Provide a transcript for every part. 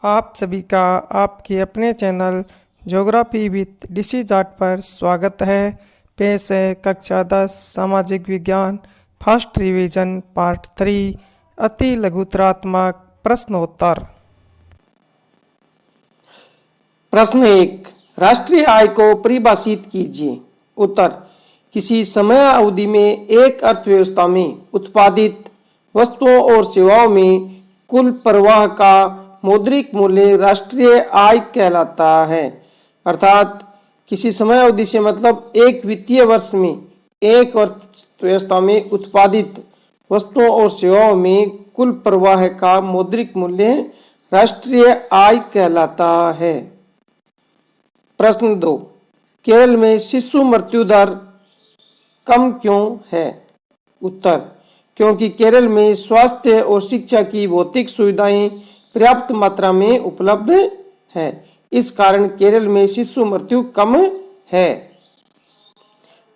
आप सभी का आपके अपने channel geography with DC Jat पर स्वागत है। पेश है कक्षा 10 सामाजिक विज्ञान फर्स्ट रिवीजन पार्ट 3 अति लघुतरात्मक प्रश्नोत्तर। प्रश्न 1, राष्ट्रीय आय को परिभाषित कीजिए। उत्तर, किसी समय अवधि में एक अर्थव्यवस्था में उत्पादित वस्तुओं और सेवाओं में कुल प्रवाह का मौद्रिक मूल्य राष्ट्रीय आय कहलाता है। अर्थात किसी समय अवधि से मतलब एक वित्तीय वर्ष में एक अर्थव्यवस्था में उत्पादित वस्तुओं और सेवाओं में कुल प्रवाह का मौद्रिक मूल्य राष्ट्रीय आय कहलाता है। प्रश्न 2, केरल में शिशु मृत्यु दर कम क्यों है? उत्तर, क्योंकि केरल में स्वास्थ्य और शिक्षा की भौतिक सुविधाएं पर्याप्त मात्रा में उपलब्ध है। इस कारण केरल में शिशु मृत्यु कम है।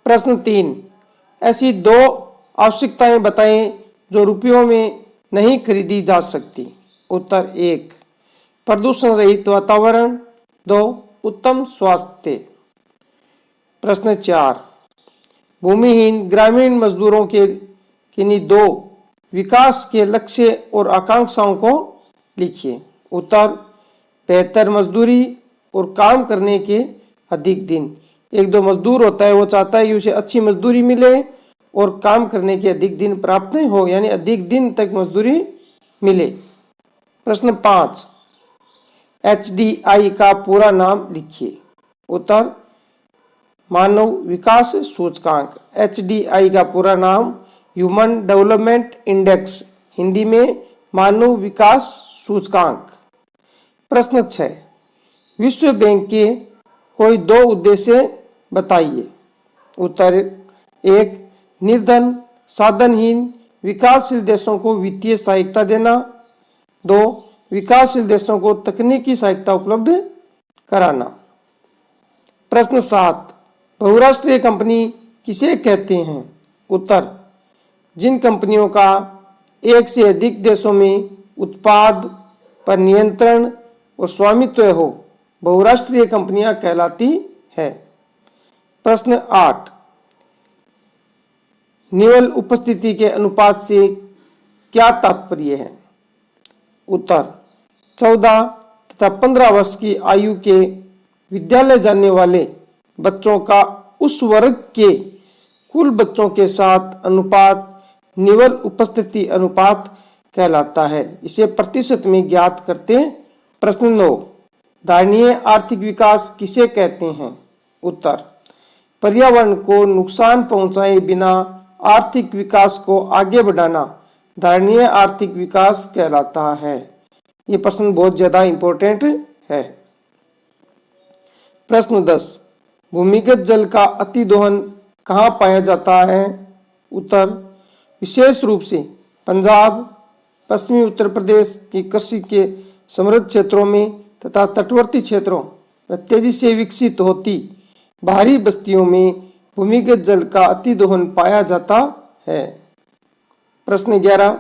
प्रश्न 3, ऐसी दो आवश्यकताएं बताएं जो रुपयों में नहीं खरीदी जा सकती। उत्तर, 1, प्रदूषण रहित वातावरण, 2, उत्तम स्वास्थ्य। प्रश्न 4, भूमिहीन ग्रामीण मजदूरों के किन्हीं दो विकास के लक्ष्य और आकांक्षाओं को लिखिए। उत्तर, बेहतर मजदूरी और काम करने के अधिक दिन। एक दो मजदूर होता है, वो चाहता है कि उसे अच्छी मजदूरी मिले और काम करने के अधिक दिन प्राप्त हो, यानी अधिक दिन तक मजदूरी मिले। प्रश्न 5, HDI का पूरा नाम लिखिए। उत्तर, मानव विकास सूचकांक। HDI का पूरा नाम ह्यूमन डेवलपमेंट इंडेक्स, हिंदी में मानव विकास सूचकांक। प्रश्न 6, विश्व बैंक के कोई दो उद्देश्य बताइए। उत्तर, 1, निर्धन साधनहीन विकासशील देशों को वित्तीय सहायता देना, 2, विकासशील देशों को तकनीकी सहायता उपलब्ध कराना। प्रश्न 7, बहुराष्ट्रीय कंपनी किसे कहते हैं? उत्तर, जिन कंपनियों का एक से अधिक देशों में उत्पाद पर नियंत्रण और स्वामित्व हो, बहुराष्ट्रीय कंपनियां कहलाती है। प्रश्न 8, निवल उपस्थिति के अनुपात से क्या तात्पर्य है? उत्तर, 14 तथा 15 वर्ष की आयु के विद्यालय जाने वाले बच्चों का उस वर्ग के कुल बच्चों के साथ अनुपात निवल उपस्थिति अनुपात कहलाता है। इसे प्रतिशत में ज्ञात करते हैं। प्रश्न 9, धारणीय आर्थिक विकास किसे कहते हैं? उत्तर, पर्यावरण को नुकसान पहुंचाए बिना आर्थिक विकास को आगे बढ़ाना धारणीय आर्थिक विकास कहलाता है। ये प्रश्न बहुत ज्यादा इंपॉर्टेंट है। प्रश्न 10, भूमिगत जल का अतिदोहन कहाँ पाया जाता है? उत्तर, विशेष रूप से पंजाब, पश्चिमी उत्तर प्रदेश की कृषि के समृद्ध क्षेत्रों में तथा तटवर्ती क्षेत्रों व तेजी से विकसित होती बाहरी बस्तियों में भूमिगत जल का अतिदोहन पाया जाता है। प्रश्न 11,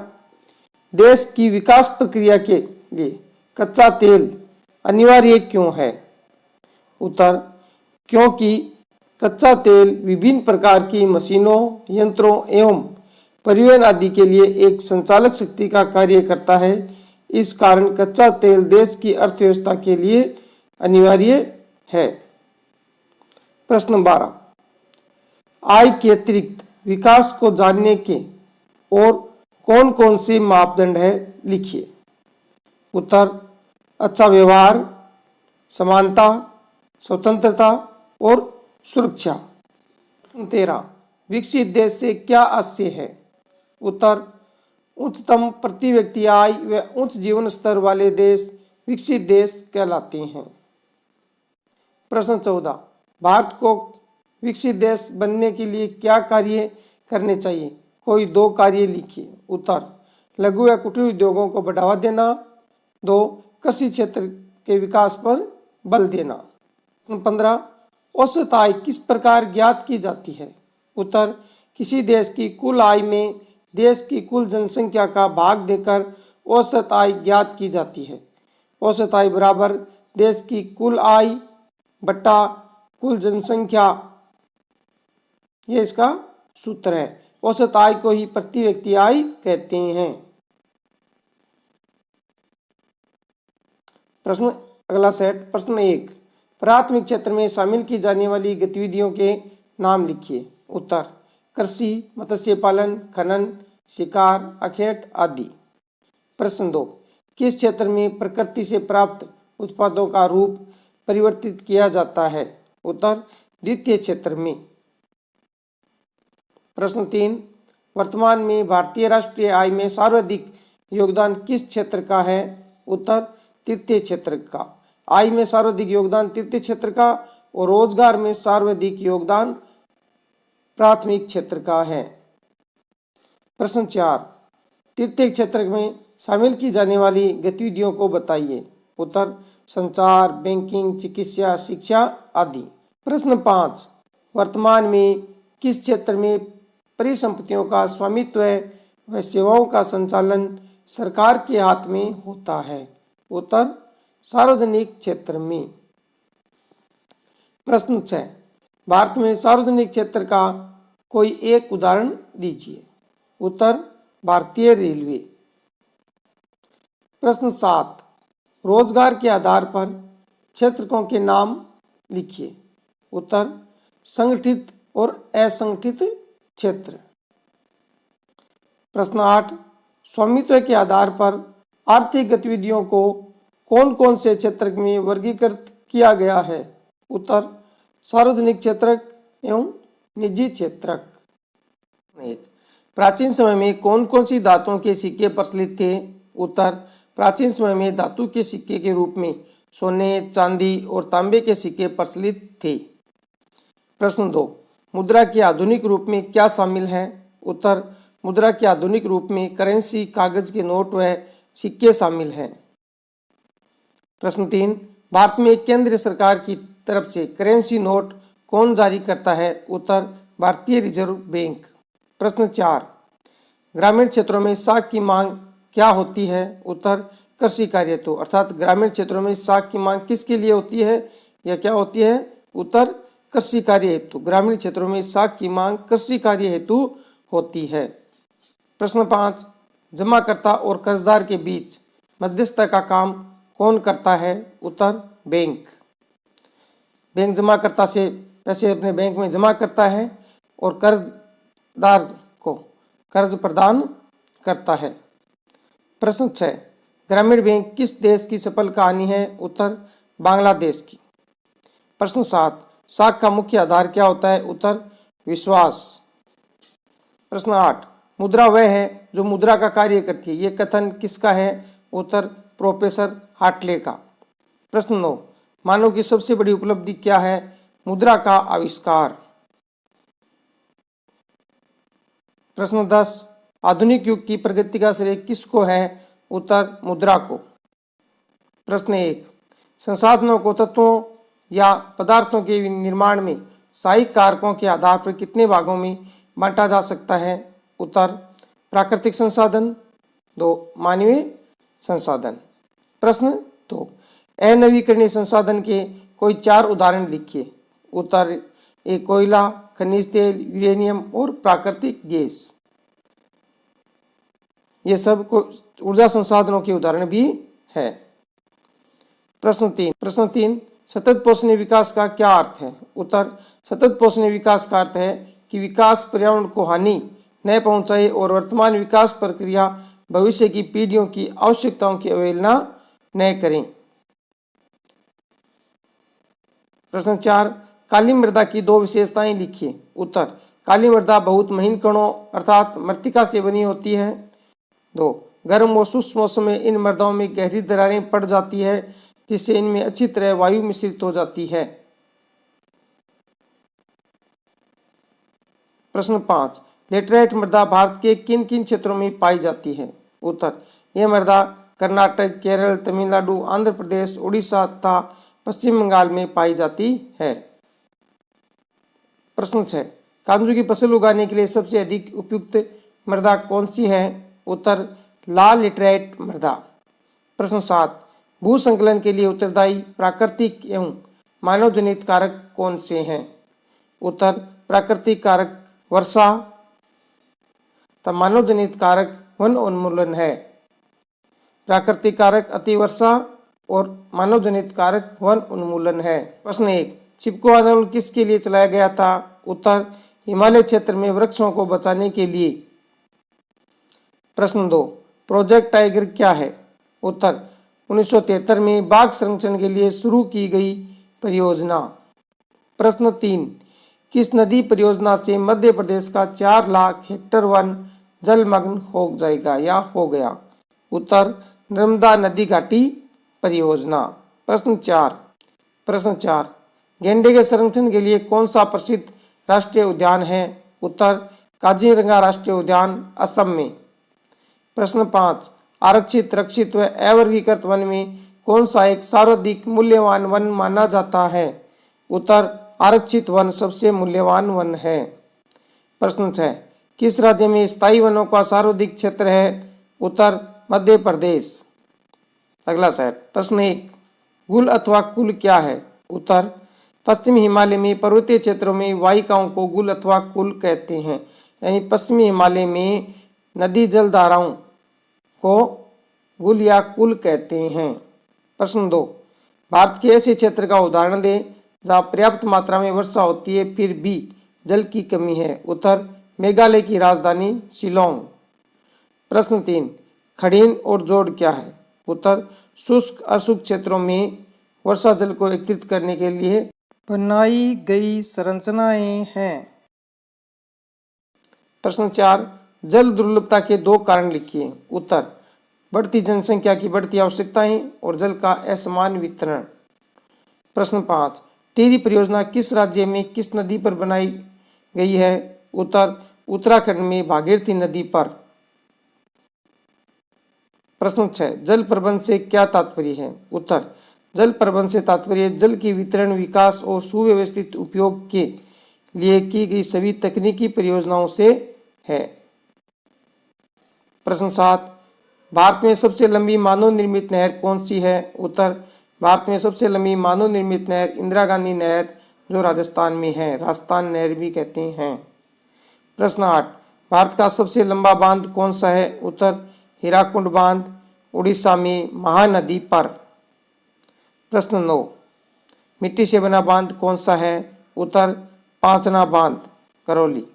देश की विकास प्रक्रिया के लिए कच्चा तेल अनिवार्य क्यों है? उत्तर, क्योंकि कच्चा तेल विभिन्न प्रकार की मशीनों, यंत्रों एवं परिवहन आदि के लिए एक संचालक शक्ति का कार्य करता है। इस कारण कच्चा तेल देश की अर्थव्यवस्था के लिए अनिवार्य है। प्रश्न 12, आय के अतिरिक्त विकास को जानने के और कौन कौन से मापदंड है लिखिए। उत्तर, अच्छा व्यवहार, समानता, स्वतंत्रता और सुरक्षा। 13, विकसित देश से क्या आशय है? उत्तर, उच्चतम प्रति व्यक्ति आय व उच्च जीवन स्तर वाले देश विकसित देश कहलाते हैं। प्रश्न 14, भारत को विकसित देश बनने के लिए क्या कार्य करने चाहिए? कोई दो कार्य लिखिए। उत्तर, लघु व कुटीर उद्योगों को बढ़ावा देना, 2, कृषि क्षेत्र के विकास पर बल देना। 15, औसत आय किस प्रकार ज्ञात की जाती है? उत्तर, किसी देश की कुल आय में देश की कुल जनसंख्या का भाग देकर औसत आय ज्ञात की जाती है। औसत आय बराबर देश की कुल आय बट्टा कुल जनसंख्या, ये इसका सूत्र है। औसत आय को ही प्रति व्यक्ति आय कहते हैं। प्रश्न अगला सेट, प्रश्न 1, प्राथमिक क्षेत्र में शामिल की जाने वाली गतिविधियों के नाम लिखिए। उत्तर, कृषि, मत्स्य पालन, खनन, शिकार, अखेट आदि। प्रश्न 2, किस क्षेत्र में प्रकृति से प्राप्त उत्पादों का रूप परिवर्तित किया जाता है? उत्तर, द्वितीय क्षेत्र में। प्रश्न 3, वर्तमान में भारतीय राष्ट्रीय आय में सर्वाधिक योगदान किस क्षेत्र का है? उत्तर, तृतीय क्षेत्र का। आय में सर्वाधिक योगदान तृतीय क्षेत्र का और रोजगार में सर्वाधिक योगदान प्राथमिक क्षेत्र का है। प्रश्न 4, तृतीय क्षेत्र में शामिल की जाने वाली गतिविधियों को बताइए। उत्तर, संचार, बैंकिंग, चिकित्सा, शिक्षा आदि। प्रश्न 5, वर्तमान में किस क्षेत्र में परिसंपत्तियों का स्वामित्व व सेवाओं का संचालन सरकार के हाथ में होता है? उत्तर, सार्वजनिक क्षेत्र में। प्रश्न 6, भारत में सार्वजनिक क्षेत्र का कोई एक उदाहरण दीजिए। उत्तर, भारतीय रेलवे। प्रश्न 7, रोजगार के आधार पर क्षेत्रकों के नाम लिखिए। उत्तर, संगठित और असंगठित क्षेत्र। प्रश्न 8, स्वामित्व के आधार पर आर्थिक गतिविधियों को कौन कौन से क्षेत्र में वर्गीकृत किया गया है? उत्तर, सार्वजनिक क्षेत्रक एवं निजी क्षेत्रक। प्राचीन समय में कौन कौन सी धातुओं के सिक्के प्रचलित थे? उत्तर, प्राचीन समय में धातु के सिक्के के रूप में सोने, चांदी और तांबे के सिक्के प्रचलित थे। प्रश्न 2, मुद्रा के आधुनिक रूप में क्या शामिल है? उत्तर, मुद्रा के आधुनिक रूप में करेंसी, कागज के नोट व सिक्के शामिल हैं। प्रश्न 3, भारत में केंद्र सरकार की तरफ से करेंसी नोट कौन जारी करता है? उत्तर, भारतीय रिजर्व बैंक। प्रश्न 4, ग्रामीण क्षेत्रों में साग की मांग क्या होती है? उत्तर, कृषि कार्य हेतु। अर्थात ग्रामीण क्षेत्रों में साग की मांग किसके लिए होती है या क्या होती है? उत्तर, कृषि कार्य हेतु। ग्रामीण क्षेत्रों में साग की मांग कृषि कार्य हेतु होती है। प्रश्न 5, जमाकर्ता और कर्जदार के बीच मध्यस्थता का काम कौन करता है? उत्तर, बैंक। बैंक जमाकर्ता से पैसे अपने बैंक में जमा करता है और कर्जदार को कर्ज प्रदान करता है। प्रश्न 6, ग्रामीण बैंक किस देश की सफल कहानी है? उत्तर, बांग्लादेश की। प्रश्न 7, साख का मुख्य आधार क्या होता है? उत्तर, विश्वास। प्रश्न 8, मुद्रा वह है जो मुद्रा का कार्य करती है, ये कथन किसका है? उत्तर, प्रोफेसर हार्टले का। प्रश्न 9, मानव की सबसे बड़ी उपलब्धि क्या है? मुद्रा का आविष्कार। प्रश्न 10, आधुनिक युग की प्रगति का श्रेय किसको है? उत्तर, मुद्रा को। प्रश्न 1, संसाधनों को तत्वों या पदार्थों के निर्माण में सहायक कारकों के आधार पर कितने भागों में बांटा जा सकता है? उत्तर, प्राकृतिक संसाधन। 2, मानवीय संसाधन। प्रश्न 2, अनवीकरणीय संसाधन के कोई 4 उदाहरण लिखिए। उत्तर, एक कोयला, खनिज तेल, यूरेनियम और प्राकृतिक गैस। ये सब ऊर्जा संसाधनों के उदाहरण भी है। प्रश्न 3, सतत पोषणीय विकास का क्या अर्थ है? उत्तर, सतत पोषणीय विकास का अर्थ है कि विकास पर्यावरण को हानि न पहुंचाए और वर्तमान विकास प्रक्रिया भविष्य की पीढ़ियों की आवश्यकताओं की अवहेलना न करें। प्रश्न 4, काली मृदा की 2 विशेषताएं लिखिए। उत्तर, काली मृदा बहुत महीन कणों अर्थात मृत्तिका से बनी होती है। 2, गर्म और शुष्क मौसम में इन मृदाओं में गहरी दरारें पड़ जाती है जिससे इनमें अच्छी तरह वायु मिश्रित हो जाती है। प्रश्न 5, लेटराइट मृदा भारत के किन किन क्षेत्रों में पाई जाती है? उत्तर, यह मृदा कर्नाटक, केरल, तमिलनाडु, आंध्र प्रदेश, उड़ीसा तथा पश्चिम बंगाल में पाई जाती है। प्रश्न 6, काजू की फसल उगाने के लिए सबसे अधिक उपयुक्त मृदा कौन सी है? उत्तर, लाल लेटराइट मृदा। प्रश्न 7, भू संकलन के लिए उत्तरदायी प्राकृतिक एवं मानव जनित कारक कौन से हैं? उत्तर प्राकृतिक कारक वर्षा, तब मानव जनित कारक वन उन्मूलन है। प्राकृतिक कारक अतिवर्षा और मानव जनित कारक वन उन्मूलन है। प्रश्न 1, चिपको आंदोलन किसके लिए चलाया गया था? उत्तर हिमालय क्षेत्र में वृक्षों को बचाने के लिए। प्रश्न 2, प्रोजेक्ट टाइगर क्या है? उत्तर 1973 में बाघ संरक्षण के लिए शुरू की गई परियोजना। प्रश्न 3, किस नदी परियोजना से मध्य प्रदेश का 4 लाख हेक्टेयर वन जलमग्न हो जाएगा या हो गया? उत्तर नर्मदा नदी घाटी परियोजना। प्रश्न 4, गेंडे के संरक्षण के लिए कौन सा प्रसिद्ध राष्ट्रीय उद्यान है? उत्तर काजीरंगा राष्ट्रीय उद्यान असम में। प्रश्न 5, आरक्षित, रक्षित व अवर्गीकृत वन में कौन सा एक सर्वाधिक मूल्यवान वन माना जाता है? उत्तर आरक्षित वन सबसे मूल्यवान वन है। प्रश्न 6, किस राज्य में स्थायी वनों का सर्वाधिक क्षेत्र है? उत्तर मध्य प्रदेश। अगला सेट। प्रश्न 1, गुल अथवा कुल क्या है? उत्तर पश्चिमी हिमालय में पर्वतीय क्षेत्रों में वाहिकाओं को गुल अथवा कुल कहते हैं, यानी पश्चिमी हिमालय में नदी जल धाराओं को गुल या कुल कहते हैं। प्रश्न 2, भारत के ऐसे क्षेत्र का उदाहरण दें जहाँ पर्याप्त मात्रा में वर्षा होती है फिर भी जल की कमी है। उत्तर मेघालय की राजधानी शिलोंग। प्रश्न 3, खड़ीन और जोड़ क्या है? उत्तर शुष्क अशुष्क क्षेत्रों में वर्षा जल को एकत्रित करने के लिए बनाई गई संरचनाएं हैं। प्रश्न 4, जल दुर्लभता के 2 कारण लिखिए। उत्तर बढ़ती जनसंख्या की बढ़ती आवश्यकताएं और जल का असमान वितरण। प्रश्न 5, टिहरी परियोजना किस राज्य में किस नदी पर बनाई गई है? उत्तर उत्तराखंड में भागीरथी नदी पर। प्रश्न 6, जल प्रबंध से क्या तात्पर्य है? उत्तर जल प्रबंध से तात्पर्य जल की वितरण, विकास और सुव्यवस्थित उपयोग के लिए की गई सभी तकनीकी परियोजनाओं से है। प्रश्न 7, भारत में सबसे लंबी मानव निर्मित नहर कौन सी है? उत्तर भारत में सबसे लंबी मानव निर्मित नहर इंदिरा गांधी नहर जो राजस्थान में है, राजस्थान नहर भी कहते हैं। प्रश्न 8, भारत का सबसे लंबा बांध कौन सा है? उत्तर हीराकुंड बांध उड़ीसा में महानदी पर। प्रश्न 9, मिट्टी से बना बांध कौन सा है? उत्तर पांचना बांध करौली।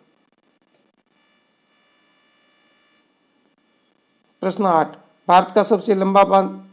प्रश्न 8, भारत का सबसे लंबा बांध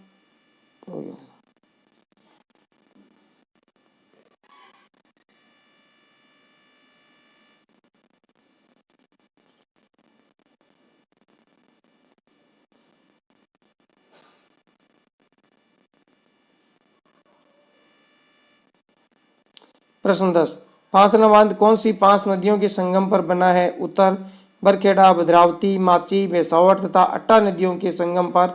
प्रश्न 10, पांचना बांध कौन सी 5 नदियों के संगम पर बना है? उत्तर बरखेड़ा, भद्रावती, माची, बेसावर तथा अट्टा नदियों के संगम पर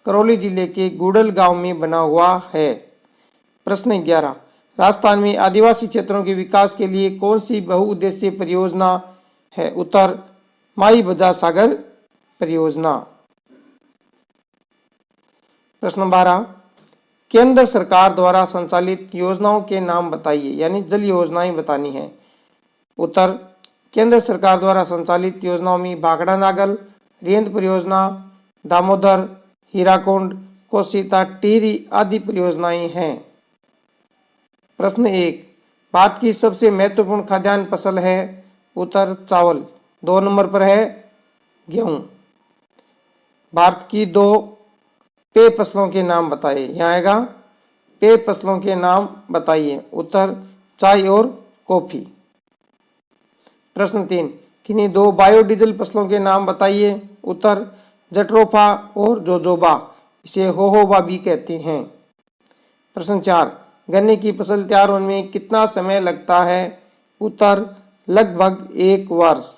करौली जिले के गुड़ल गांव में बना हुआ है। प्रश्न 11, राजस्थान में आदिवासी क्षेत्रों के विकास के लिए कौन सी बहुउद्देशीय परियोजना है? उत्तर माई बजा सागर परियोजना। प्रश्न 12, केंद्र सरकार द्वारा संचालित योजनाओं के नाम बताइए, यानी जल योजनाएं बतानी है। उत्तर केंद्र सरकार द्वारा संचालित योजनाओं में भाखड़ा नागल, रेंद परियोजना, दामोदर, हीराकुंड, कोसीता, टिहरी आदि परियोजनाएं हैं। प्रश्न 1, भारत की सबसे महत्वपूर्ण खाद्यान्न फसल है? उत्तर चावल। 2 नंबर पर है गेहूं। भारत की 2 पेय फसलों के नाम बताइए। यहाँ आएगा पेय फसलों के नाम बताइए। उत्तर चाय और कॉफी। प्रश्न 3, किन्हीं 2 बायोडीजल फसलों के नाम बताइए। उत्तर जट्रोफा और जोजोबा, इसे होहोबा भी कहते हैं। प्रश्न 4, गन्ने की फसल तैयार होने में कितना समय लगता है? उत्तर लगभग 1 वर्ष।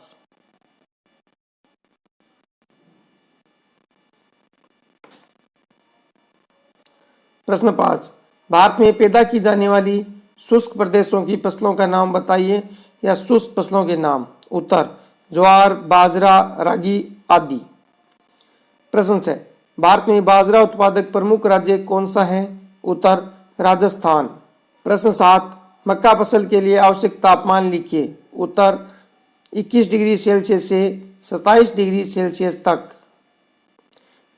प्रश्न 5, भारत में पैदा की जाने वाली शुष्क प्रदेशों की फसलों का नाम बताइए या शुष्क फसलों के नाम। उत्तर ज्वार, बाजरा, रागी आदि। प्रश्न 6, भारत में बाजरा उत्पादक प्रमुख राज्य कौन सा है? उत्तर राजस्थान। प्रश्न 7, मक्का फसल के लिए आवश्यक तापमान लिखिए। उत्तर 21 डिग्री सेल्सियस से 27 डिग्री सेल्सियस तक।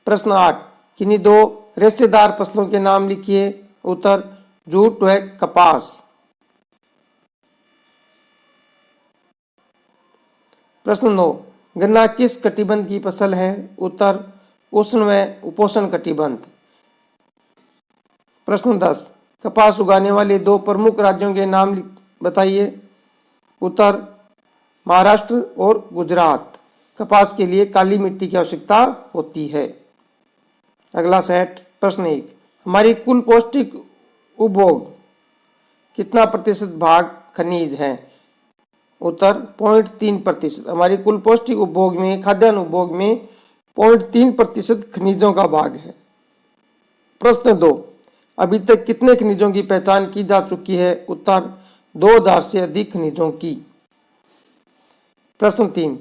प्रश्न 8, किन्हीं 2 रेशेदार फसलों के नाम लिखिए। उत्तर जूट व कपास। प्रश्न 9, गन्ना किस कटिबंध की फसल है? उत्तर उष्ण व उपोष्ण कटिबंध। प्रश्न 10, कपास उगाने वाले 2 प्रमुख राज्यों के नाम बताइए। उत्तर महाराष्ट्र और गुजरात। कपास के लिए काली मिट्टी की आवश्यकता होती है। अगला सेट। प्रश्न 1, हमारी कुल पौष्टिक उपभोग कितना प्रतिशत भाग खनिज है? उत्तर 0.3%। हमारी कुल पौष्टिक उपभोग में, खाद्यान्न उपभोग में 0.3% खनिजों का भाग है। प्रश्न 2, अभी तक कितने खनिजों की पहचान की जा चुकी है? उत्तर 2000 से अधिक खनिजों की। प्रश्न 3,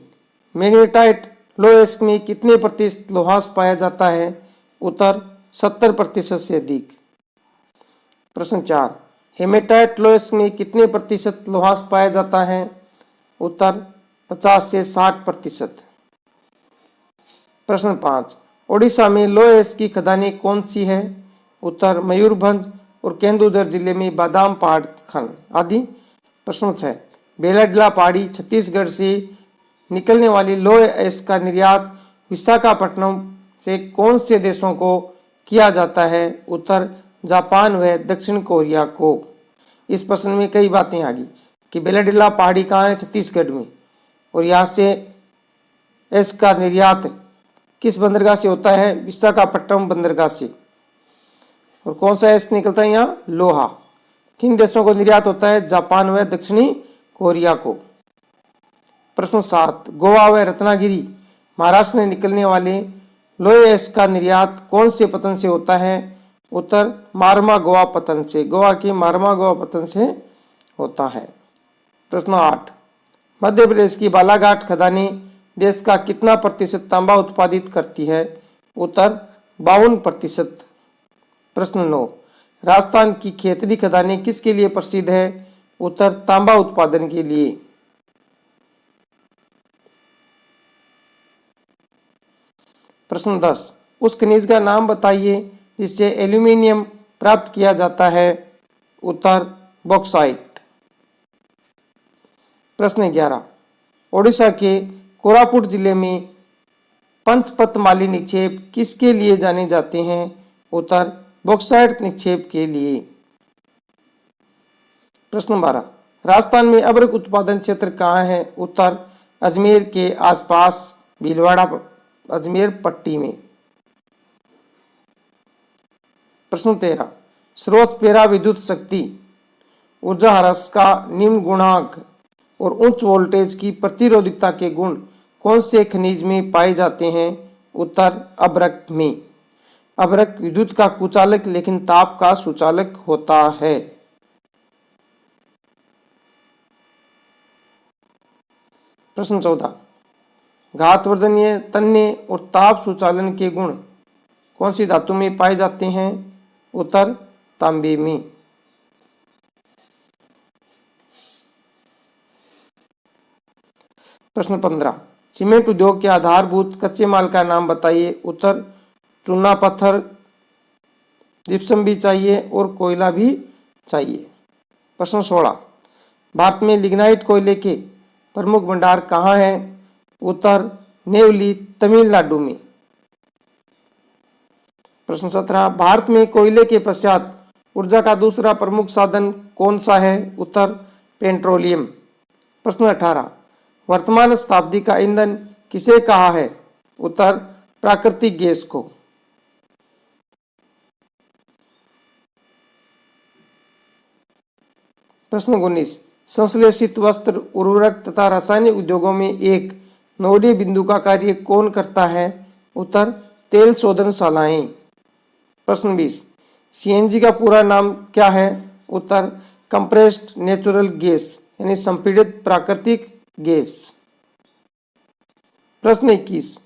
मैग्नेटाइट लोहेस में कितने प्रतिशत लोहास पाया जाता है? उत्तर 70% से अधिक। प्रश्न 4, हेमेटाइट लोहेस में कितने प्रतिशत लोहास पाया जाता है? उत्तर 50 से 60%। प्रश्न 5, ओडिशा में लोहेस की खदानें कौन सी है? उत्तर मयूरभंज और केंदुझर जिले में बादाम पहाड़ खन आदि। प्रश्न 6, बेलाडीला पहाड़ी छत्तीसगढ़ से निकलने वाली लौह अयस्क का निर्यात विशाखापट्टनम से कौन से देशों को किया जाता है? उत्तर जापान व दक्षिण कोरिया को। इस प्रश्न में कई बातें आ गई कि बेलाडीला पहाड़ी कहाँ है? छत्तीसगढ़ में। और यहाँ से इसका निर्यात किस बंदरगाह से होता है? विशाखापट्टनम बंदरगाह से। और कौन सा अयस्क निकलता है यहाँ? लोहा। किन देशों को निर्यात होता है? जापान व दक्षिणी कोरिया को। प्रश्न 7, गोवा व रत्नागिरी महाराष्ट्र में निकलने वाले लोहे अयस्क का निर्यात कौन से पतन से होता है? उत्तर मारमा गोवा पतन से। गोवा के मारमा गोवा पतन से होता है। प्रश्न 8, मध्य प्रदेश की बालाघाट खदानें देश का कितना प्रतिशत तांबा उत्पादित करती है? उत्तर 52%। प्रश्न 9, राजस्थान की खेतड़ी खदानें किसके लिए प्रसिद्ध है? उत्तर तांबा उत्पादन के लिए। प्रश्न 10, उस खनिज का नाम बताइए जिससे एल्यूमीनियम प्राप्त किया जाता है? उत्तर बॉक्साइट। प्रश्न 11, ओडिशा के कोरापुट जिले में पंचपतमाली निक्षेप किसके लिए जाने जाते हैं? उत्तर बॉक्साइट निक्षेप के लिए। प्रश्न 12, राजस्थान में अभ्रक उत्पादन क्षेत्र कहाँ है? उत्तर अजमेर के आसपास भीलवाड़ा अजमेर पट्टी में। प्रश्न 13, स्रोत पेरा विद्युत शक्ति ऊर्जा ह्रास का निम्न गुणांक और उच्च वोल्टेज की प्रतिरोधकता के गुण कौन से खनिज में पाए जाते हैं? उत्तर अभ्रक में। अभ्रक विद्युत का कुचालक लेकिन ताप का सुचालक होता है। प्रश्न 14, घातवर्धनीय, तन्य और ताप सुचालन के गुण कौन सी धातु में पाए जाते हैं? उत्तर तांबे में। प्रश्न 15, सीमेंट उद्योग के आधारभूत कच्चे माल का नाम बताइए। उत्तर चूना पत्थर, जिप्सम भी चाहिए और कोयला भी चाहिए। प्रश्न 16, भारत में लिग्नाइट कोयले के प्रमुख भंडार कहाँ है? उत्तर नेवली तमिलनाडु में। प्रश्न 17, भारत में कोयले के पश्चात ऊर्जा का दूसरा प्रमुख साधन कौन सा है? उत्तर पेट्रोलियम। प्रश्न 18, वर्तमान शताब्दी का ईंधन किसे कहा है? उत्तर प्राकृतिक गैस को। प्रश्न 19, संश्लेषित वस्त्र, उर्वरक तथा रासायनिक उद्योगों में एक नोडीय बिंदु का कार्य कौन करता है? उत्तर तेल शोधनशालाएं। प्रश्न 20, सीएनजी का पूरा नाम क्या है? उत्तर कंप्रेस्ड नेचुरल गैस यानी संपीड़ित प्राकृतिक गैस। प्रश्न 21,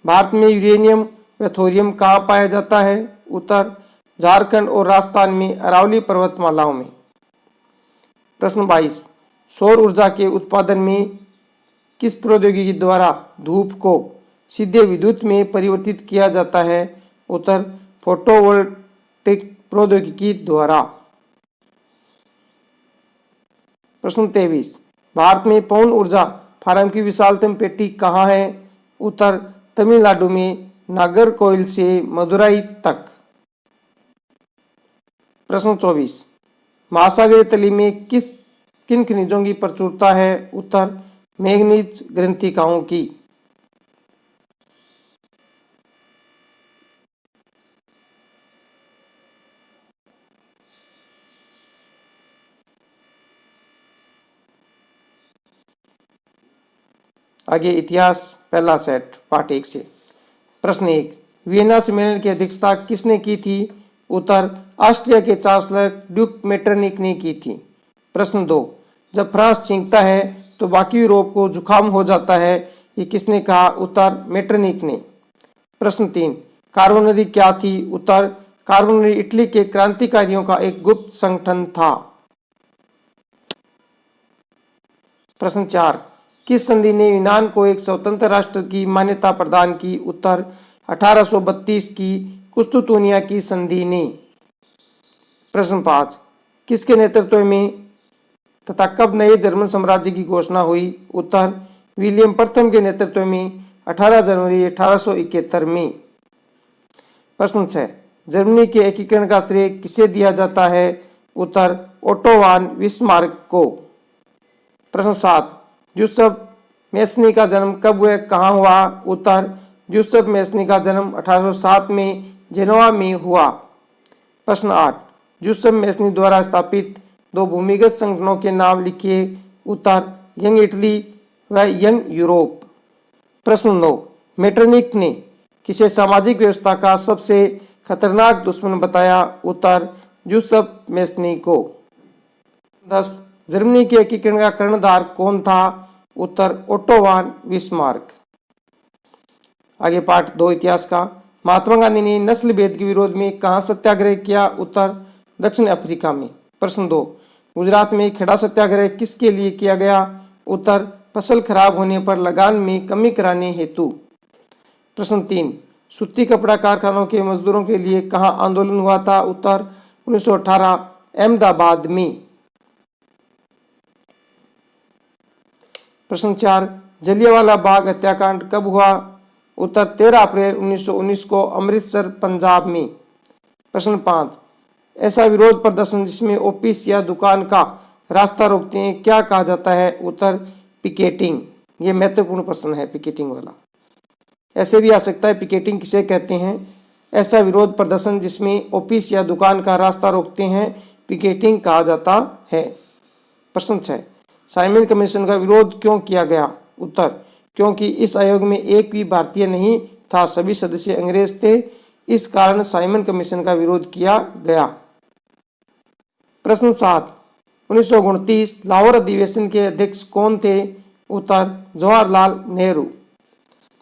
भारत में यूरेनियम व थोरियम कहाँ पाया जाता है? उत्तर झारखंड और राजस्थान में अरावली पर्वतमालाओं में। प्रश्न 22, सौर ऊर्जा के उत्पादन में किस प्रौद्योगिकी द्वारा धूप को सीधे विद्युत में परिवर्तित किया जाता है? उत्तर फोटोवोल्टिक प्रौद्योगिकी द्वारा। प्रश्न 23, भारत में पवन ऊर्जा फार्म की विशालतम पेटी कहाँ है? उत्तर तमिलनाडु में नागरकोइल से मदुराई तक। प्रश्न 24, महासागरीय तली में किन खनिजों की प्रचुरता है? उत्तर मैंगनीज ग्रंथिकाओं की। आगे इतिहास पहला सेट पार्ट 1 से। प्रश्न 1, वियना सम्मेलन की अध्यक्षता किसने की थी? उत्तर ऑस्ट्रिया के चांसलर ड्यूक मेटरनिक ने की थी। प्रश्न 2, जब फ्रांस छींकता है तो बाकी यूरोप को जुकाम हो जाता है, ये किसने कहा? उत्तर मेटरनिक ने। प्रश्न 3, कार्बोनरी क्या थी? उत्तर कार्बोनरी इटली के क्रांतिकारियों का एक गुप्त संगठन था। प्रश्न 4, किस संधि ने यूनान को एक स्वतंत्र राष्ट्र की मान्यता प्रदान की? उत्तर 1832 की कुस्तुतूनिया की संधि ने। प्रश्न 5, किसके नेतृत्व में तथा कब नए जर्मन साम्राज्य की घोषणा हुई? उत्तर विलियम प्रथम के नेतृत्व में 18 जनवरी 1871 में। प्रश्न 6, जर्मनी के एकीकरण का श्रेय किसे दिया जाता है? उत्तर ओटो वान बिस्मार्क को। प्रश्न 7, जूसेफ मेस्नी का जन्म कब व कहाँ हुआ? उत्तर जूसेफ मेस्नी का जन्म 1807 में जेनोवा में हुआ। प्रश्न 8, जूसेफ मेस्नी द्वारा स्थापित 2 भूमिगत संगठनों के नाम लिखिए। उत्तर यंग इटली व यंग यूरोप। प्रश्न 9, मेटरनिक ने किसे सामाजिक व्यवस्था का सबसे खतरनाक दुश्मन बताया? उत्तर जूसेफ मेस्नी को। 10, जर्मनी के एकीकरण का कर्णधार कौन था? उत्तर ओटो वान बिस्मार्क। आगे पार्ट 2 इतिहास का। महात्मा गांधी ने नस्ल भेद के विरोध में कहाँ सत्याग्रह किया? उत्तर दक्षिण अफ्रीका में। प्रश्न 2, गुजरात में खेड़ा सत्याग्रह किसके लिए किया गया? उत्तर फसल खराब होने पर लगान में कमी कराने हेतु। प्रश्न 3, सूती कपड़ा कारखानों के मजदूरों के लिए कहाँ आंदोलन हुआ था? उत्तर 1918 अहमदाबाद में। प्रश्न 4, जलियांवाला बाग हत्याकांड कब हुआ? उत्तर 13 अप्रैल 1919 को अमृतसर पंजाब में। प्रश्न 5, ऐसा विरोध प्रदर्शन जिसमें ऑफिस या दुकान का रास्ता रोकते हैं क्या कहा जाता है? उत्तर पिकेटिंग। ये महत्वपूर्ण प्रश्न है पिकेटिंग वाला। ऐसे भी आ सकता है पिकेटिंग किसे कहते हैं? ऐसा विरोध प्रदर्शन जिसमें ऑफिस या दुकान का रास्ता रोकते हैं पिकेटिंग कहा जाता है। प्रश्न 6, साइमन कमीशन का विरोध क्यों किया गया? उत्तर क्योंकि इस आयोग में एक भी भारतीय नहीं था, सभी सदस्य अंग्रेज थे, इस कारण साइमन कमीशन का विरोध किया गया। प्रश्न 7, 1929 लाहौर अधिवेशन के अध्यक्ष कौन थे? उत्तर जवाहरलाल नेहरू।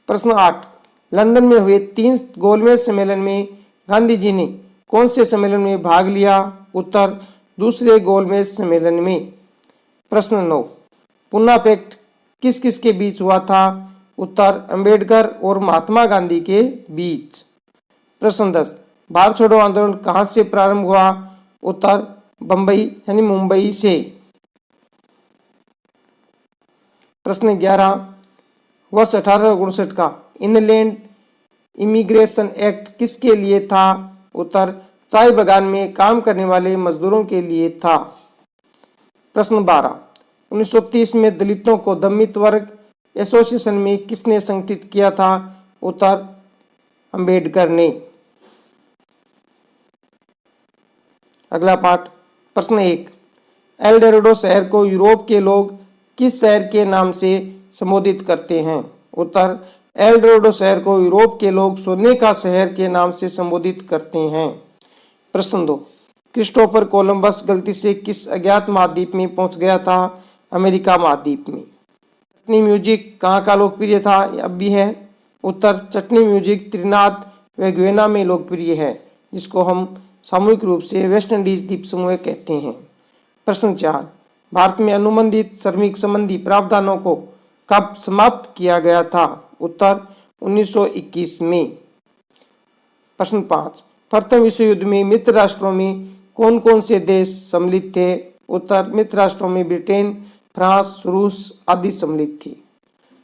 प्रश्न 8, लंदन में हुए 3 गोलमेज सम्मेलन में गांधी जी ने कौन से सम्मेलन में भाग लिया? उत्तर दूसरे गोलमेज सम्मेलन में। प्रश्न 9, पूना पैक्ट किस किस के बीच हुआ था? उत्तर अंबेडकर और महात्मा गांधी के बीच। प्रश्न 10, भारत छोड़ो आंदोलन कहां से प्रारंभ हुआ? उत्तर बंबई यानी मुंबई से। प्रश्न 11, वर्ष 1859 का इनलैंड इमिग्रेशन एक्ट किसके लिए था? उत्तर चाय बागान में काम करने वाले मजदूरों के लिए था। प्रश्न 12, 1930 में दलितों को दलित वर्ग एसोसिएशन में किसने संगठित किया था? उत्तर अंबेडकर ने। अगला पाठ। प्रश्न 1, एल डोराडो शहर को यूरोप के लोग किस शहर के नाम से संबोधित करते हैं? उत्तर एल डोराडो शहर को यूरोप के लोग सोने का शहर के नाम से संबोधित करते हैं। प्रश्न 2, क्रिस्टोफर कोलंबस गलती से किस अज्ञात महाद्वीप में पहुंच गया था? अमेरिका महाद्वीप में। चटनी म्यूजिक कहाँ का लोकप्रिय था? अब भी है। उत्तर चटनी म्यूजिक त्रिनाद वह गुयाना में लोकप्रिय है, जिसको हम सामूहिक रूप से वेस्ट इंडीज द्वीप समूह कहते हैं। प्रश्न 4, भारत में अनुबंधित श्रमिक संबंधी प्रावधानों को कब समाप्त किया गया था? उत्तर 1921 में। प्रश्न 5, प्रथम विश्व युद्ध में मित्र राष्ट्रों में कौन कौन से देश सम्मिलित थे? उत्तर मित्र राष्ट्रों में ब्रिटेन, फ्रांस, रूस आदि सम्मिलित थे।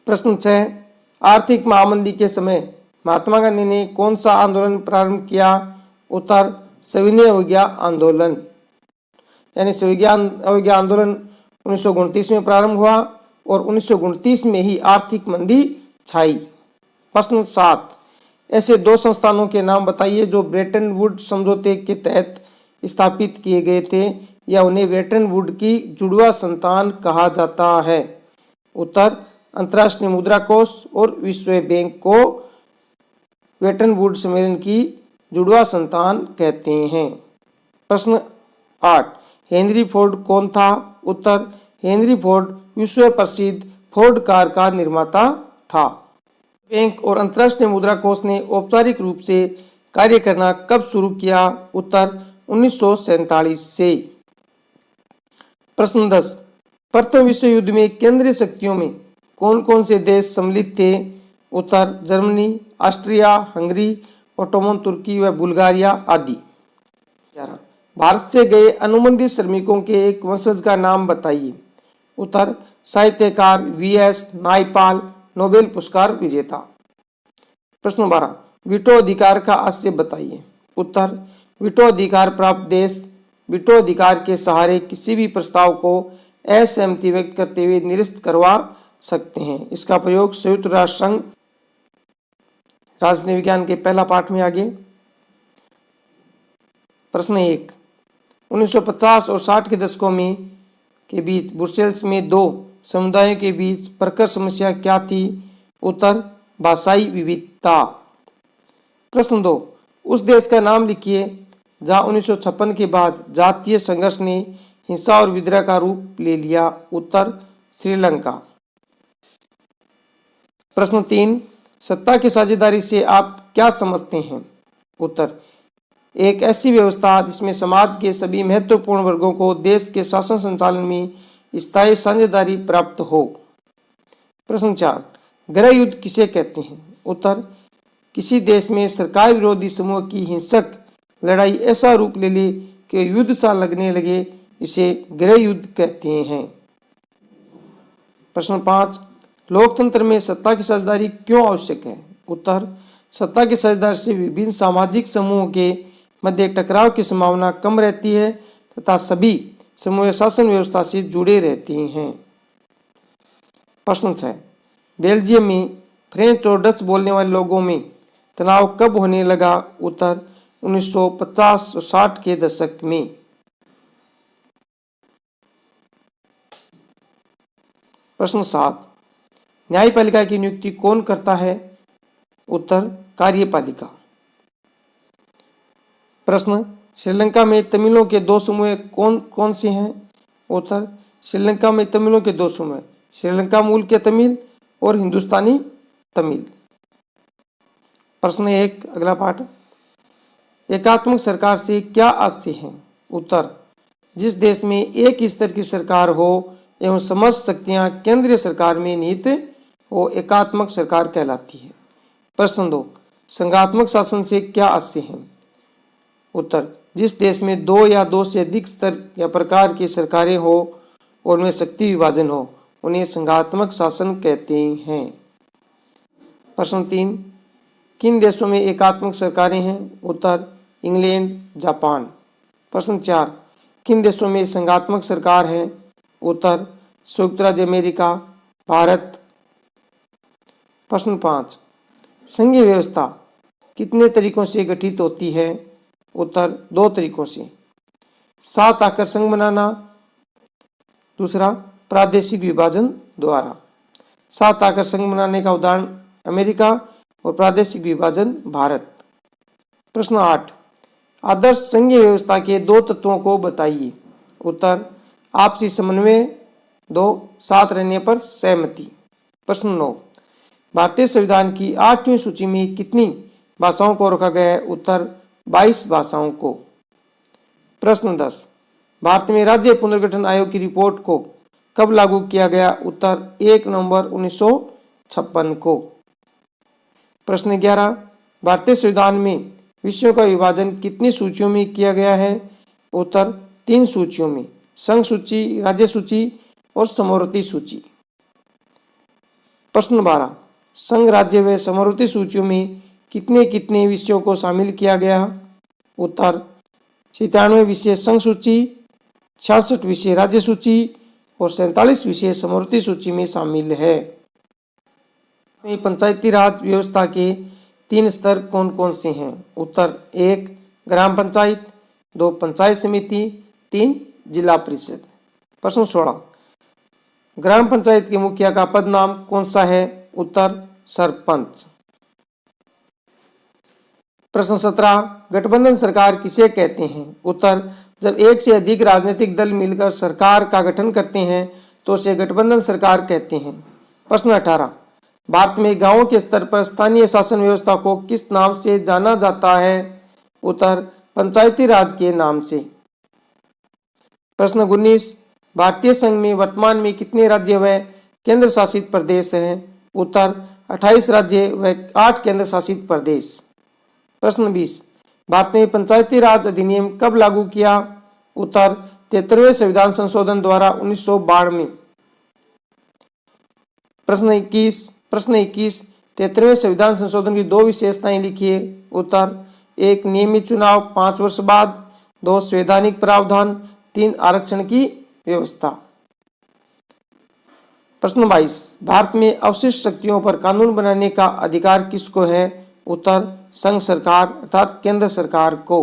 प्रश्न 6, आर्थिक महामंदी के समय महात्मा गांधी ने कौन सा आंदोलन प्रारंभ किया? उत्तर सविनय अवज्ञा आंदोलन, यानी सविनय अवज्ञा आंदोलन 1929 में प्रारंभ हुआ और 1929 में ही आर्थिक मंदी छाई। प्रश्न 7, ऐसे दो संस्थानों के नाम बताइए जो ब्रेटन वुड समझौते के तहत स्थापित किए गए थे या उन्हें ब्रेटन वुड की जुड़वा संतान कहा जाता है? उत्तर अंतर्राष्ट्रीय मुद्रा कोष और विश्व बैंक को ब्रेटन वुड सम्मेलन की जुड़वा संतान कहते हैं। प्रश्न 8, हेनरी फोर्ड कौन था? उत्तर हेनरी फोर्ड विश्व प्रसिद्ध फोर्ड कार का निर्माता था। बैंक और अंतर्राष्ट्रीय मुद्रा कोष ने औपचारिक रूप से कार्य करना कब शुरू किया? उत्तर 1947 से। प्रश्न 10, प्रथम विश्व युद्ध में केंद्रीय शक्तियों में कौन कौन से देश सम्मिलित थे? उत्तर जर्मनी, ऑस्ट्रिया, हंगरी, ओटोमन तुर्की व बुल्गारिया आदि। 11, भारत से गए अनुबंधित श्रमिकों के एक वंशज का नाम बताइए। उत्तर साहित्यकार वीएस नायपाल, नोबेल पुरस्कार विजेता। प्रश्न 12, वीटो अधिकार का आशय बताइए। उत्तर वीटो अधिकार प्राप्त देश वीटो अधिकार के सहारे किसी भी प्रस्ताव को असहमति व्यक्त करते हुए निरस्त करवा सकते हैं। इसका प्रयोग संयुक्त राष्ट्र संघ राजनीति विज्ञान के पहला पाठ में आगे। प्रश्न 1, 1950 और 60 के दशकों में के बीच ब्रुसेल्स में दो समुदायों के बीच प्रखर समस्या क्या थी? उत्तर भाषाई विविधता। प्रश्न 2, उस देश का नाम लिखिए जहां 1956 के बाद जातीय संघर्ष ने हिंसा और विद्रोह का रूप ले लिया। उत्तर श्रीलंका। प्रश्न 3, सत्ता की साझेदारी से आप क्या समझते हैं? उत्तर एक ऐसी व्यवस्था जिसमें समाज के सभी महत्वपूर्ण वर्गों को देश के शासन संचालन में स्थायी साझेदारी प्राप्त हो। प्रश्न 4, गृह युद्ध किसे कहते हैं? उत्तर किसी देश में सरकार विरोधी समूह की हिंसक लड़ाई ऐसा रूप ले ले कि युद्ध सा लगने लगे, इसे गृह युद्ध कहते हैं। प्रश्न 5, लोकतंत्र में सत्ता की साझेदारी क्यों आवश्यक है? उत्तर सत्ता की साझेदारी से विभिन्न सामाजिक समूहों के मध्य टकराव की संभावना कम रहती है तथा सभी समूह शासन व्यवस्था से जुड़े रहते हैं। प्रश्न 6, बेल्जियम में फ्रेंच और डच बोलने वाले लोगों में तनाव कब होने लगा? उत्तर 1950 और 60 के दशक में। प्रश्न 7, न्यायपालिका की नियुक्ति कौन करता है? उत्तर कार्यपालिका। प्रश्न, श्रीलंका में तमिलों के दो समूह कौन कौन से हैं? उत्तर श्रीलंका में तमिलों के दो समूह, श्रीलंका मूल के तमिल और हिंदुस्तानी तमिल। प्रश्न 1, अगला पाठ, एकात्मक सरकार से क्या आशय है? उत्तर जिस देश में एक स्तर की सरकार हो एवं समस्त शक्तियां केंद्रीय सरकार में निहित हो, एकात्मक सरकार कहलाती है। प्रश्न 2, संघात्मक शासन से क्या आशय है? उत्तर जिस देश में दो या दो से अधिक स्तर या प्रकार की सरकारें हो और उनमें शक्ति विभाजन हो, उन्हें संघात्मक शासन कहते हैं। प्रश्न 3, किन देशों में एकात्मक सरकारें हैं? उत्तर इंग्लैंड, जापान। प्रश्न 4, किन देशों में संघात्मक सरकार है? उत्तर संयुक्त राज्य अमेरिका, भारत। प्रश्न 5, संघीय व्यवस्था कितने तरीकों से गठित होती है? उत्तर 2 तरीकों से, 7 आकर संघ बनाना, दूसरा प्रादेशिक विभाजन द्वारा। 7 आकर संघ बनाने का उदाहरण अमेरिका और प्रादेशिक विभाजन भारत। प्रश्न 8, आदर्श संघीय व्यवस्था के 2 तत्वों को बताइए। उत्तर आपसी समन्वय, 2 साथ रहने पर सहमति। प्रश्न 9, भारतीय संविधान की 8वीं सूची में कितनी भाषाओं को रखा गया है? उत्तर 22 भाषाओं को। प्रश्न 10, भारत में राज्य पुनर्गठन आयोग की रिपोर्ट को कब लागू किया गया? उत्तर 1 नवंबर 1956 को। प्रश्न 11, भारतीय संविधान में विषयों का विभाजन कितनी सूचियों में किया गया है? उत्तर 3 सूचियों में, संघ सूची, राज्य सूची और समवर्ती सूची। प्रश्न 12, संघ, राज्य व समवर्ती सूचियों में कितने कितने विषयों को शामिल किया गया? उत्तर 97 विषय संघ सूची, 66 विषय राज्य सूची और 47 विषय समवर्ती सूची में शामिल है। पंचायती राज व्यवस्था के 3 स्तर कौन कौन से हैं? उत्तर 1 ग्राम पंचायत, 2 पंचायत समिति, 3 जिला परिषद। प्रश्न 16, ग्राम पंचायत के मुखिया का पद नाम कौन सा है? उत्तर सरपंच। प्रश्न 17, गठबंधन सरकार किसे कहते हैं? उत्तर जब एक से अधिक राजनीतिक दल मिलकर सरकार का गठन करते हैं तो उसे गठबंधन सरकार कहते हैं। प्रश्न 18, भारत में गांवों के स्तर पर स्थानीय शासन व्यवस्था को किस नाम से जाना जाता है? उत्तर पंचायती राज के नाम से। प्रश्न 19, भारतीय संघ में वर्तमान में कितने राज्य व केंद्र शासित प्रदेश हैं? उत्तर 28 राज्य व 8 केंद्र शासित प्रदेश। प्रश्न 20, भारत में पंचायती राज अधिनियम कब लागू किया? उत्तर 73वें संविधान संशोधन द्वारा 1992 में। प्रश्न 21, 73वें संविधान संशोधन की 2 विशेषताएं लिखिए। उत्तर 1 नियमित चुनाव 5 वर्ष बाद, 2 संवैधानिक प्रावधान, 3 आरक्षण की व्यवस्था। प्रश्न 22, भारत में अवशिष्ट शक्तियों पर कानून बनाने का अधिकार किसको है? उत्तर संघ सरकार अर्थात केंद्र सरकार को।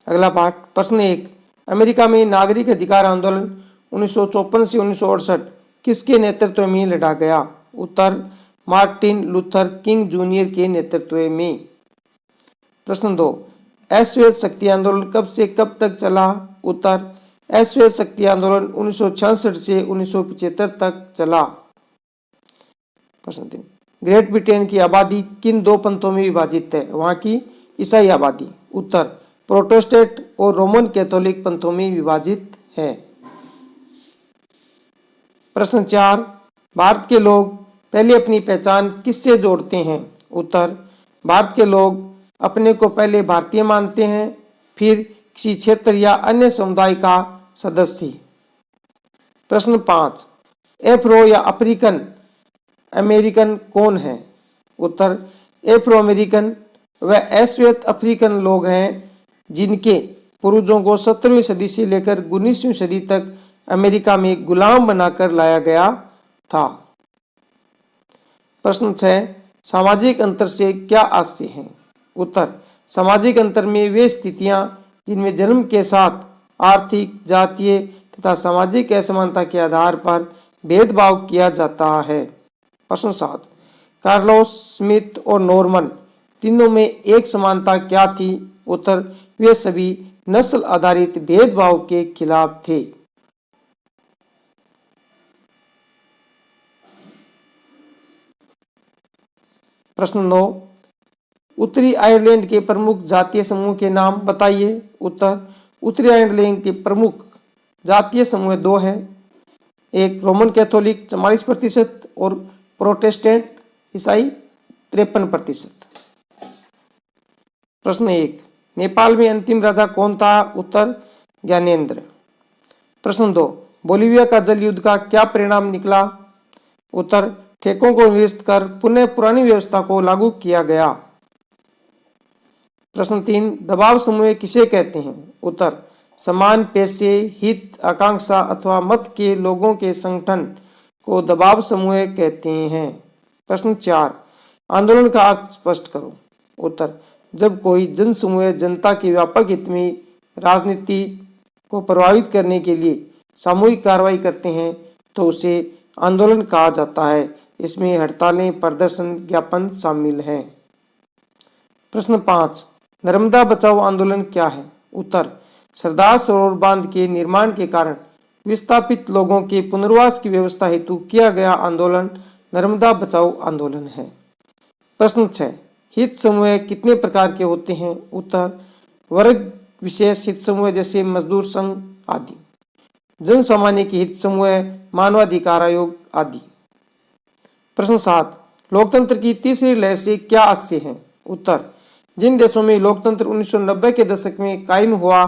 अगला पाठ, प्रश्न 1, अमेरिका में नागरिक अधिकार आंदोलन 1954 से 1968 किसके नेतृत्व में लड़ा गया? उत्तर मार्टिन लूथर किंग जूनियर के नेतृत्व में। प्रश्न 2, अश्वेत शक्ति आंदोलन कब से कब तक चला? उत्तर अश्वेत शक्ति आंदोलन 1966 से 1975 तक चला। प्रश्न 3, ग्रेट ब्रिटेन की आबादी किन 2 पंथों में विभाजित है? वहां की ईसाई आबादी। उत्तर प्रोटेस्टेंट और रोमन कैथोलिक पंथों में विभाजित है। प्रश्न 4, भारत के लोग पहले अपनी पहचान किससे जोड़ते हैं? उत्तर भारत के लोग अपने को पहले भारतीय मानते हैं, फिर किसी क्षेत्र या अन्य समुदाय का सदस्य। प्रश्न 5, एफ्रो या अफ्रीकन अमेरिकन कौन है? उत्तर एफ्रो अमेरिकन व अश्वेत अफ्रीकन लोग हैं जिनके पूर्वजों को 17वीं सदी से लेकर 19वीं सदी तक अमेरिका में गुलाम बनाकर लाया गया था। प्रश्न 6, सामाजिक अंतर से क्या आशय है? उत्तर सामाजिक अंतर में वे स्थितियां जिनमें जन्म के साथ आर्थिक, जातीय तथा सामाजिक असमानता के आधार पर भेदभाव किया जाता है। प्रश्न 7, कार्लोस, स्मिथ और नॉर्मन तीनों में एक समानता क्या थी? उत्तर वे सभी नस्ल आधारित भेदभाव के खिलाफ थे। प्रश्न 9, उत्तरी आयरलैंड के प्रमुख जातीय समूह के नाम बताइए। उत्तर उत्तरी आयरलैंड के प्रमुख जातीय समूह 2 हैं, एक रोमन कैथोलिक 44% और प्रोटेस्टेंट ईसाई 53%। प्रश्न 1, नेपाल में अंतिम राजा कौन था? उत्तर ज्ञानेंद्र। प्रश्न 2, बोलिविया का जल युद्ध का क्या परिणाम निकला? उत्तर ठेकों को निरस्त कर पुनः पुरानी व्यवस्था को लागू किया गया। प्रश्न 3, दबाव समूह किसे कहते हैं? उत्तर समान पैसे, हित, आकांक्षा अथवा मत के लोगों के संगठन को दबाव समूह कहते हैं। प्रश्न 4, आंदोलन का अर्थ स्पष्ट करो। उत्तर जब कोई जन समूह जनता के व्यापक हित में राजनीति को प्रभावित करने के लिए सामूहिक कार्रवाई करते हैं तो उसे आंदोलन कहा जाता है। इसमें हड़तालें, प्रदर्शन, ज्ञापन शामिल हैं। प्रश्न 5, नर्मदा बचाओ आंदोलन क्या है? उत्तर सरदार सरोवर बांध के निर्माण के कारण विस्थापित लोगों के पुनर्वास की व्यवस्था हेतु किया गया आंदोलन नर्मदा बचाओ आंदोलन है। प्रश्न 6, हित समूह कितने प्रकार के होते हैं? उत्तर, वर्ग विशेष हित समूह जैसे मजदूर संघ आदि, जन सामान्य के हित समूह, मानवाधिकार आयोग आदि। प्रश्न 7, लोकतंत्र की तीसरी लहर से क्या आशय है? उत्तर, जिन देशों में लोकतंत्र 1990 के दशक में कायम हुआ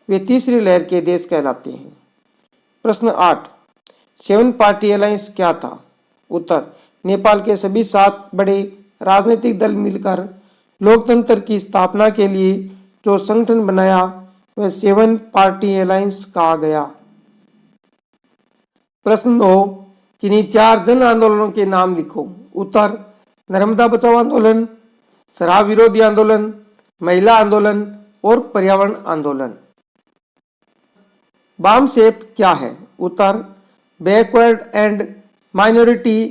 वे तीसरी लहर के देश कहलाते हैं। प्रश्न 8, 7 पार्टी अलायंस क्या था? उत्तर, नेपाल के सभी 7 बड़े राजनीतिक दल मिलकर लोकतंत्र की स्थापना के लिए जो संगठन बनाया वह 7 पार्टी अलायंस कहा गया। प्रश्न 9, किन्हीं 4 जन आंदोलनों के नाम लिखो। उत्तर, नर्मदा बचाओ आंदोलन, शराब विरोधी आंदोलन, महिला आंदोलन और पर्यावरण आंदोलन। बामसेफ क्या है? उत्तर, backward and minority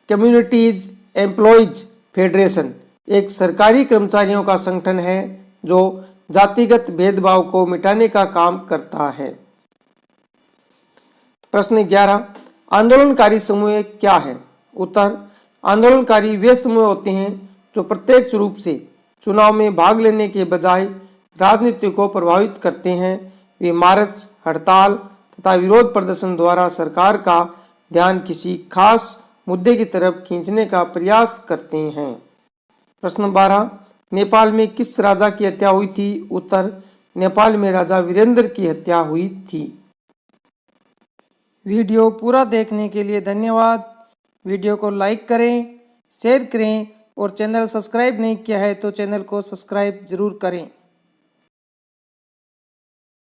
communities employees federation एक सरकारी कर्मचारियों का संगठन है जो जातिगत भेदभाव को मिटाने का काम करता है। प्रश्न 11, आंदोलनकारी समूह क्या है? उत्तर, आंदोलनकारी वे समूह होते हैं जो प्रत्यक्ष रूप से चुनाव में भाग लेने के बजाय राजनीति को प्रभावित करते हैं। वे मार्च, हड़ताल तथा विरोध प्रदर्शन द्वारा सरकार का ध्यान किसी खास मुद्दे की तरफ खींचने का प्रयास करते हैं। प्रश्न 12, नेपाल में किस राजा की हत्या हुई थी? उत्तर, नेपाल में राजा वीरेंद्र की हत्या हुई थी। वीडियो पूरा देखने के लिए धन्यवाद। वीडियो को लाइक करें, शेयर करें और चैनल सब्सक्राइब नहीं किया है तो चैनल को सब्सक्राइब जरूर करें।